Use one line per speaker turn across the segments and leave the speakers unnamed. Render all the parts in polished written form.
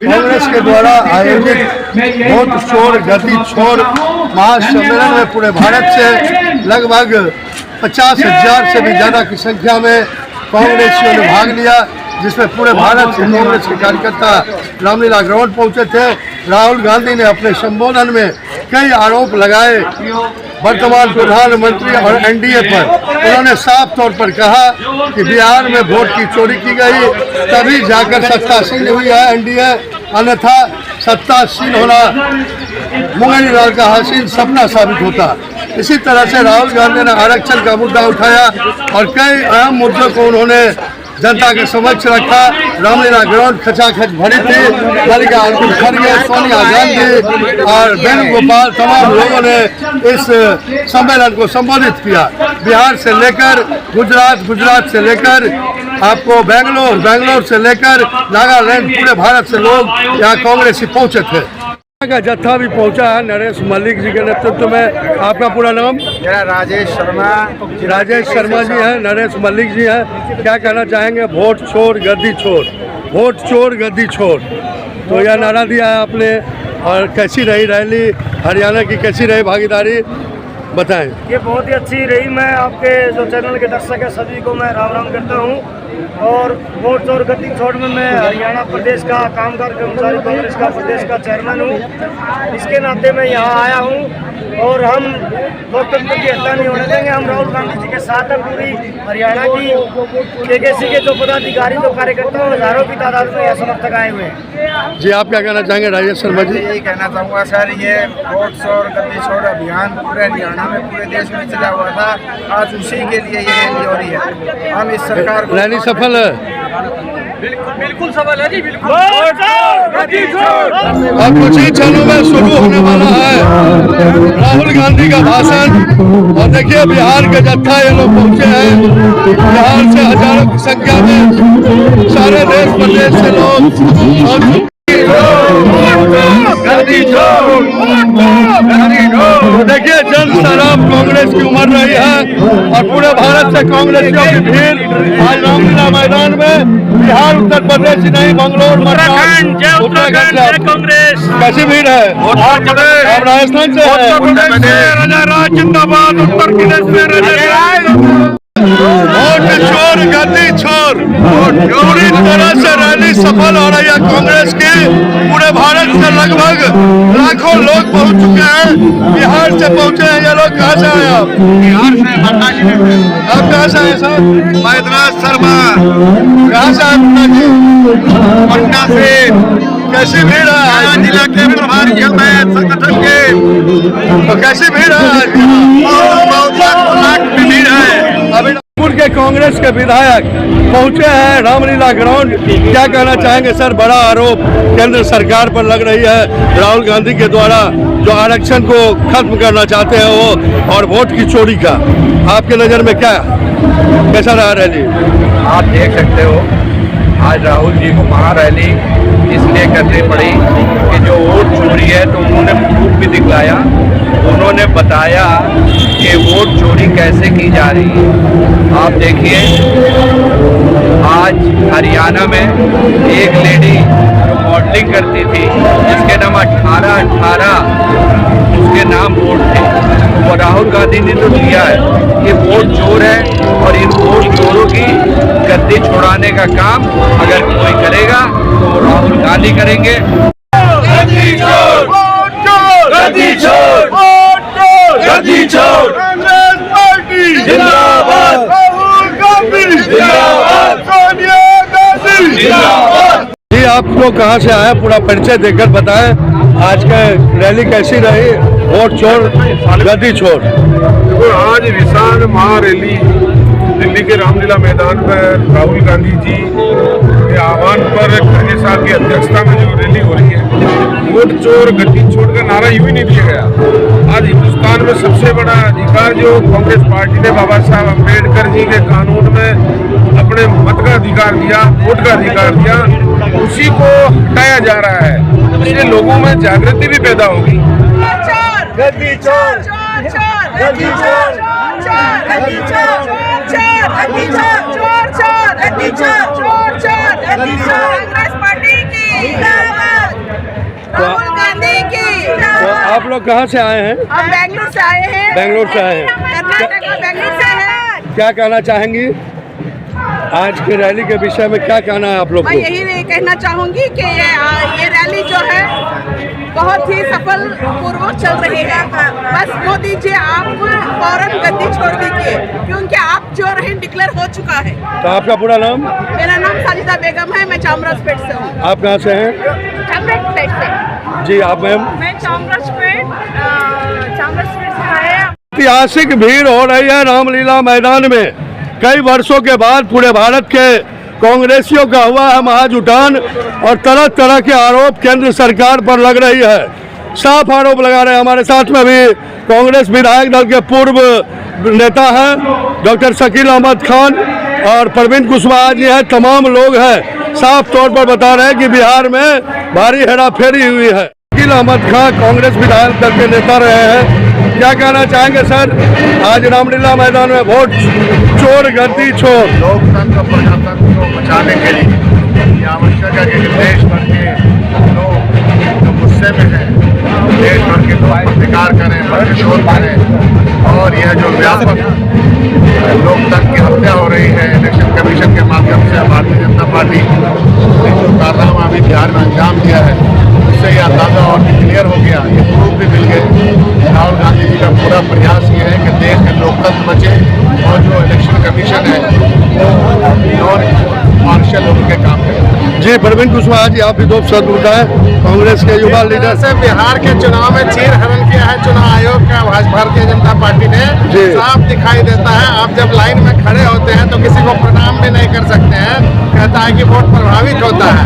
कांग्रेस के द्वारा आयोजित वोट छोड़ गति छोड़ महासम्मेलन में पूरे भारत से लगभग 50,000 से भी ज़्यादा की संख्या में कांग्रेसियों ने भाग लिया, जिसमें पूरे भारत से कांग्रेस के कार्यकर्ता रामलीला ग्राउंड पहुंचे थे। राहुल गांधी ने अपने संबोधन में कई आरोप लगाए वर्तमान प्रधानमंत्री और एनडीए पर। उन्होंने साफ तौर पर कहा कि बिहार में वोट की चोरी की गई, तभी जाकर सत्तासीन हुई है एनडीए, अन्यथा सत्तासीन होना मुंगेरी लाल का हसीन सपना साबित होता। इसी तरह से राहुल गांधी ने आरक्षण का मुद्दा उठाया और कई अहम मुद्दों को उन्होंने जनता के समक्ष रखा। रामलीला ग्राउंड खचाखच भरी थी। मल्लिकार्जुन खड़गे, सोनिया गांधी और वेणुगोपाल तमाम लोगों ने इस सम्मेलन को संबोधित किया। बिहार से लेकर गुजरात, गुजरात से लेकर आपको बेंगलोर, बेंगलोर से लेकर नागालैंड, पूरे भारत से लोग यहाँ कांग्रेसी पहुंचे थे। का जत्था भी पहुंचा है नरेश मल्लिक जी के नेतृत्व में। आपका पूरा नाम?
मेरा राजेश शर्मा।
राजेश शर्मा जी हैं, नरेश मल्लिक जी हैं। क्या कहना चाहेंगे? वोट छोड़ गद्दी छोड़, वोट छोड़ गद्दी छोड़, तो यह नारा दिया है आपने। और कैसी रही रैली, हरियाणा की कैसी रही भागीदारी, बताएं।
ये बहुत ही अच्छी रही। मैं आपके जो चैनल के दर्शक है सभी को मैं राम राम करता हूँ। और वोट छोड़ गद्दी छोड़ में मैं हरियाणा प्रदेश का कामगार कर्मचारी कांग्रेस का प्रदेश का चेयरमैन हूँ। इसके नाते मैं यहाँ आया हूँ और हम लोकतंत्र की हत्या नहीं होने देंगे। हम राहुल गांधी जी के साथ हैं। पूरी हरियाणा की केकेसी के जो पदाधिकारी, जो कार्यकर्ता, हजारों की तादाद में यह समर्थक आए हुए हैं।
जी, आप क्या कहना चाहेंगे राजेश शर्मा जी?
यही कहना चाहूँगा सर, ये वोट छोड़ गद्दी छोड़ अभियान पूरे हरियाणा में, पूरे देश में चला हुआ था। आज उसी के लिए ये रैली हो रही है। हम इस सरकार को
रैली सफल है?
बिल्कुल सफल है जी, बिल्कुल।
अब कुछ ही क्षणों में शुरू होने वाला है राहुल गांधी का भाषण। और देखिए बिहार के जत्था ये लोग पहुंचे हैं। बिहार से हजारों की संख्या में सारे देश प्रदेश से लोग। देखिए जन सैलाब कांग्रेस की उमड़ रही है और पूरे भारत से कांग्रेसियों की भीड़ आज रामलीला मैदान में। बिहार, उत्तर प्रदेश ही नहीं, बंगलोर, उत्तराखंड से कांग्रेस। कैसी भीड़ है? आप राजस्थान से जिंदाबाद, उत्तर प्रदेश वोट छोड़ गद्दी छोड़, पूरी तरह से रैली सफल हो रही है कांग्रेस की। पूरे भारत से लगभग लाखों लोग पहुंच चुके हैं। बिहार से पहुंचे हैं ये लोग। कहाँ से आए आप?
बिहार से
आप कहाँ से आए सर?
मैदराज शर्मा।
कहाँ से आए जी?
पटना से।
कैसी भीड़ है आज?
जिला के प्रभारी संगठन के।
तो कैसी भीड़ है आज?
बहुत भीड़ है।
अभी के कांग्रेस के विधायक पहुंचे हैं रामलीला ग्राउंड। क्या कहना चाहेंगे सर? बड़ा आरोप केंद्र सरकार पर लग रही है राहुल गांधी के द्वारा, जो आरक्षण को खत्म करना चाहते हैं वो, और वोट की चोरी का। आपके नज़र में क्या, कैसा रहा रैली?
आप देख सकते हो आज राहुल जी को महारैली इसलिए करनी पड़ी कि जो वोट चोरी है तो उन्होंने प्रूफ भी दिखलाया। उन्होंने बताया कि वोट चोरी कैसे की जा रही है। आप देखिए आज हरियाणा में एक लेडी जो मॉडलिंग करती थी, जिसके नाम 18-18 उसके नाम वोट थे, वो राहुल गांधी ने तो दिया है। ये वोट चोर है और इन वोट चोरों की गद्दी छुड़ाने का काम अगर कोई करेगा तो राहुल गांधी करेंगे। गद्दी छोड़, गद्दी छोड़, गद्दी छोड़, कांग्रेस पार्टी जिंदाबाद, राहुल गांधी जिंदाबाद, सोनिया गांधी जिंदाबाद।
जी, आप लोग कहाँ से आए? पूरा परिचय देकर बताएं। आज का रैली कैसी रही? वोट छोड़ गद्दी छोड़।
देखो आज विशाल महारैली दिल्ली के रामलीला मैदान पर राहुल गांधी जी के आह्वान पर खड़गे साहब की अध्यक्षता में जो रैली हो रही है, वोट चोर गद्दी छोड़ का नारा यूं ही नहीं दिया गया। आज हिंदुस्तान में सबसे बड़ा अधिकार जो कांग्रेस पार्टी ने बाबा साहब अम्बेडकर जी के कानून में अपने मत का अधिकार दिया, वोट का अधिकार दिया, उसी को हटाया जा रहा है। इसलिए लोगों में जागृति भी पैदा होगी।
गद्दी छोड़,
गद्दी छोड़, गद्दी छोड़, कांग्रेस पार्टी की
आप लोग कहाँ से आए हैं?
हम बेंगलुरु से आए हैं।
बेंगलुरु से आए हैं।
कर्नाटक और बेंगलुरु से हैं।
क्या कहना चाहेंगी आज की रैली के विषय में? क्या कहना है आप लोग
मैं
को?
यही कहना चाहूंगी कि ये रैली जो है बहुत ही सफल पूर्वक चल रही है। बस मोदी जी आप फौरन गद्दी छोड़ दीजिए, क्योंकि आप जो रहे डिक्लेयर हो चुका है।
तो आपका पूरा नाम?
मेरा नाम साजिदा बेगम है, मैं चामराजपेट से हूँ।
आप कहाँ से हैं?
चामराजपेट से।
जी आप मैम?
मैं चामराजपेट से आए।
ऐतिहासिक भीड़ हो रही है रामलीला मैदान में। कई वर्षों के बाद पूरे भारत के कांग्रेसियों का हुआ है महाजुटान और तरह तरह के आरोप केंद्र सरकार पर लग रही है। साफ आरोप लगा रहे हैं। हमारे साथ में भी कांग्रेस विधायक दल के पूर्व नेता हैं डॉक्टर शकील अहमद खान और प्रवीण कुशवाहा जी हैं। तमाम लोग हैं, साफ तौर पर बता रहे हैं कि बिहार में भारी हेराफेरी हुई है। शकील अहमद खान कांग्रेस विधायक दल के नेता रहे हैं। क्या कहना चाहेंगे सर? आज रामलीला मैदान में वोट चोर गद्दी छोर।
लोकतंत्र प्रजातंत्र को बचाने के लिए ये आवश्यक है कि देश भर के लोग जो गुस्से में हैं, देश भर के लोग प्रतिकार करें, प्रतिशोध करें। और यह जो व्यापक लोकतंत्र की हत्या हो रही है इलेक्शन कमीशन के माध्यम से, भारतीय जनता पार्टी ने जो कारनामा अभी बिहार में अंजाम दिया है, उससे यह अंदाजा और भी क्लियर हो गया, ये प्रूफ भी मिल गए। राहुल गांधी जी का पूरा प्रयास ये है कि देश में लोकतंत्र बचे और जो इलेक्शन कमीशन है वो और मार्शल उनके काम करें।
जी प्रवीण कुशवाहा जी, आप भी दो शब्द बताएं। कांग्रेस के युवा लीडर
से बिहार के चुनाव में चीर हरण किया है चुनाव आयोग का भारतीय जनता पार्टी ने। साफ दिखाई देता है, आप जब लाइन में खड़े होते हैं तो किसी को प्रणाम भी नहीं कर सकते हैं। कहता है कि वोट प्रभावित होता है।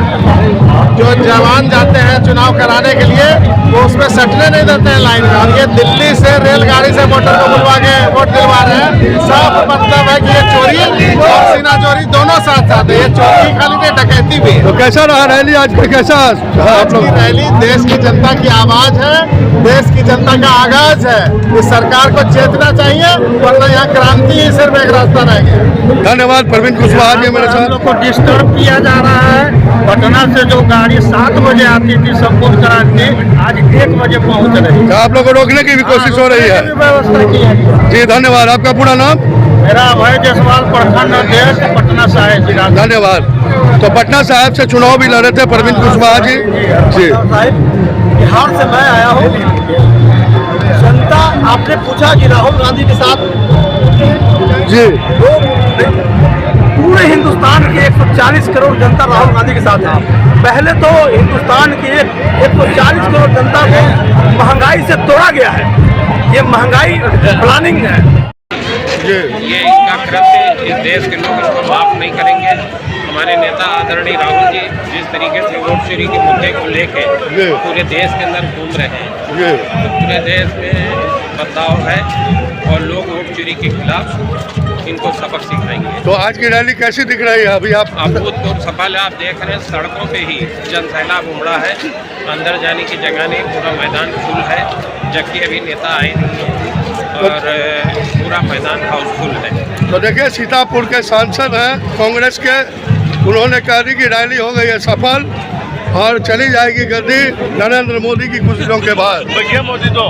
जो जवान जाते हैं चुनाव कराने के लिए वो उसमें सटने नहीं देते हैं लाइन में, और ये दिल्ली से रेलगाड़ी से वोटर को बुलवा के वोट दिलवा रहे हैं। साफ मतलब है कि ये चोरी और सीना चोरी दोनों साथ साथ है। ये चोरी खाली नहीं, डकैती भी है।
तो कैसा रहा रैली आज का? कैसा
आज की रैली देश की जनता की आवाज है, देश की जनता का आगाज है। इस सरकार को चेतना चाहिए, वरना यहाँ क्रांति ही सिर्फ एक रास्ता रह गया।
धन्यवाद प्रवीण कुशवाहा जी मेरे साथ।
को डिस्टर्ब किया जा रहा है। पटना से जो गाड़ी 7 बजे आती थी संपूर्ण कराची, आज 1 बजे पहुंच रही है।
तो आप लोगों को रोकने की भी कोशिश हो रही है?
व्यवस्था की है।
जी धन्यवाद। आपका पूरा नाम?
मेरा अभय जायसवाल, प्रखंड अध्यक्ष, पटना साहिब जिला।
धन्यवाद। तो पटना साहिब से चुनाव भी लड़े थे प्रवीण कुशवाहा जी। जी
बिहार से मैं आया हूँ। जनता, आपने पूछा कि राहुल गांधी के साथ
जी
पूरे हिंदुस्तान की 140 करोड़ जनता राहुल गांधी के साथ है। पहले तो हिंदुस्तान की 140 करोड़ जनता को महंगाई से तोड़ा गया है। ये महंगाई प्लानिंग है।
जी
ये इनका कृत्य इस देश के लोग इसको माफ नहीं करेंगे। हमारे नेता आदरणीय राहुल जी जिस तरीके से वोट चोरी के मुद्दे को लेके पूरे देश के अंदर घूम रहे हैं, तो पूरे देश में बदलाव है और लोग वोट चोरी के खिलाफ इनको सबक सिखाएंगे।
तो आज की रैली कैसी दिख रही है अभी आप?
अभूतपूर्व सफल है। आप देख रहे हैं सड़कों पे ही जन सैलाब उमड़ा है, अंदर जाने की जगह नहीं, पूरा मैदान फुल है। जबकि अभी नेता आए नहीं और पूरा मैदान हाउसफुल है।
तो देखिए सीतापुर के सांसद हैं कांग्रेस के, उन्होंने कहा कि रैली हो गई है सफल और चली जाएगी गद्दी नरेंद्र मोदी की खुशियों के बाद।
भैया मोदी तो